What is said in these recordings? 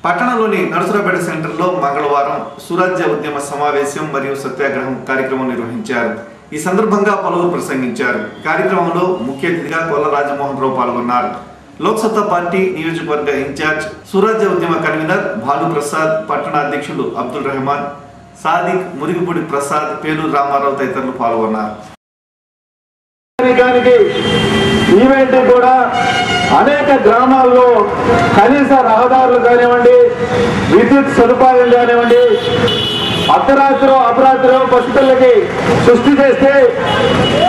పట్టణంలోని నరసరావుపేట సెంటర్లో మంగళవారం సురాజ్య ఉద్యమ సమావేశం మరియు సత్యాగ్రహం కార్యక్రమం నిర్వహించారు. ఈ సందర్భంగా పలువురు ప్రసంగించారు. కార్యక్రమంలో ముఖ్య అతిథిగా కొల్ల రాజమోహన్ రావు పాల్గొన్నారు. లోక్సత్తా పార్టీ నియోజకవర్గ ఇన్ఛార్జ్ సురాజ్య ఉద్యమ కన్వీనర్ భాలు ప్రసాద్, పట్టణ అధ్యక్షులు అబ్దుల్ రెహమాన్, సాదిక్, మురిగిపూడి ప్రసాద్, పేలూరు రామారావు తదితరులు పాల్గొన్నారు. ఈవెంట్ కూడా అనేక గ్రామాల్లో కనీస రహదారులు కానివ్వండి, విద్యుత్ సదుపాయం కానివ్వండి, అర్ధరాత్రి అపరాత్రి పరిస్థితులకి సృష్టి చేస్తే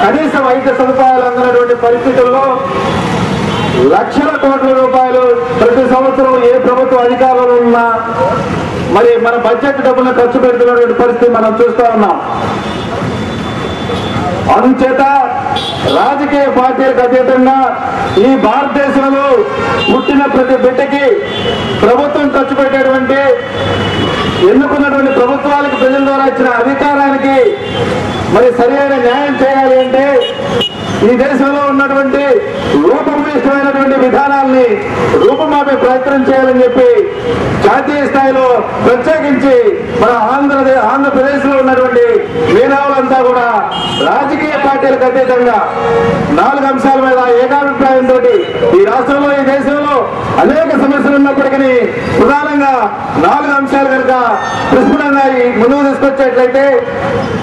కనీస వైద్య సదుపాయాలు అందనటువంటి పరిస్థితుల్లో లక్షల కోట్ల రూపాయలు ప్రతి సంవత్సరం ఏ ప్రభుత్వ అధికారంలో ఉన్నా మరి మన బడ్జెట్ డబ్బులను ఖర్చు పెడుతున్నటువంటి పరిస్థితి మనం చూస్తూ ఉన్నాం. అందుచేత రాజకీయ పార్టీలకు అతీతంగా ఈ భారతదేశంలో పుట్టిన ప్రతి బిడ్డకి ప్రభుత్వం ఖర్చు పెట్టేటువంటి ఎన్నుకున్నటువంటి ప్రభుత్వాలకు ప్రజల ద్వారా ఇచ్చిన అధికారానికి మరి సరైన న్యాయం చేయాలి అంటే ఈ దేశంలో ఉన్నటువంటి రూపభూయిష్టమైనటువంటి విధానాల్ని రూపమాపే ప్రయత్నం చేయాలని చెప్పి జాతీయ స్థాయిలో ప్రత్యేకించి మన ఆంధ్రప్రదేశ్ లో ఉన్నటువంటి మేధావులంతా కూడా రాజకీయ పార్టీలకు అతీతంగా 4 అంశాల మీద ఏకాభిప్రాయంతో ఈ రాష్ట్రంలో ఈ దేశంలో అనేక సమస్యలు ఉన్నప్పటికీ ప్రధానంగా 4 అంశాలు కనుక ప్రస్ఫుటంగా ముందుకు తీసుకొచ్చేట్లయితే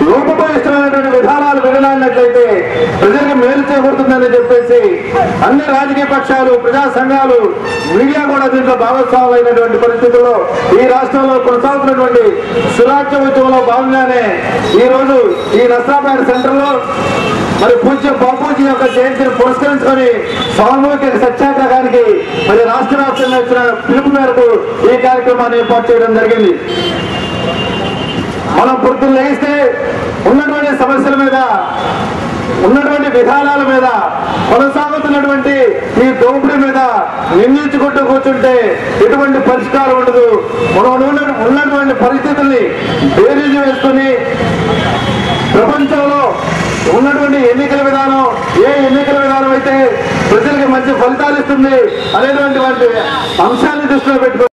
రూపభూయిష్టమైనటువంటి విధానాలు విడనాడినట్లయితే ప్రజలకు మేలు చేకూరుతుందని చెప్పేసి అన్ని రాజకీయ పక్షాలు, ప్రజా సంఘాలు, మీడియా కూడా దీంట్లో భాగస్వాములైనటువంటి పరిస్థితుల్లో ఈ రాష్ట్రంలో కొనసాగుతున్నటువంటి సురాజ్య ఉద్యమంలో భాగంగానే ఈ రోజు ఈ నరసరావుపేట సెంటర్ లో మరి పూజ్య బాపూజీ యొక్క జయంతిని పురస్కరించుకొని సామూహిక సత్యాగ్రహానికి మరి రాష్ట్ర వ్యాప్తంగా ఇచ్చిన పిలుపు మేరకు ఈ కార్యక్రమాన్ని ఏర్పాటు చేయడం జరిగింది. మనం పొద్దున్న లేస్తే ఉన్నటువంటి సమస్యల మీద, ఉన్నటువంటి విధానాల మీద, కొనసాగుతున్నటువంటి ఈ దోపిడీ మీద నిందించుకుంటూ కూర్చుంటే ఎటువంటి పరిష్కారం ఉండదు. మనం ఉన్నటువంటి పరిస్థితుల్ని బేరీజు వేసుకుని ప్రపంచంలో ఉన్నటువంటి ఎన్నికల విధానం ఏ ఎన్నికల విధానం అయితే ప్రజలకి మంచి ఫలితాలు ఇస్తుంది అనేటువంటి అంశాన్ని దృష్టిలో పెట్టుకో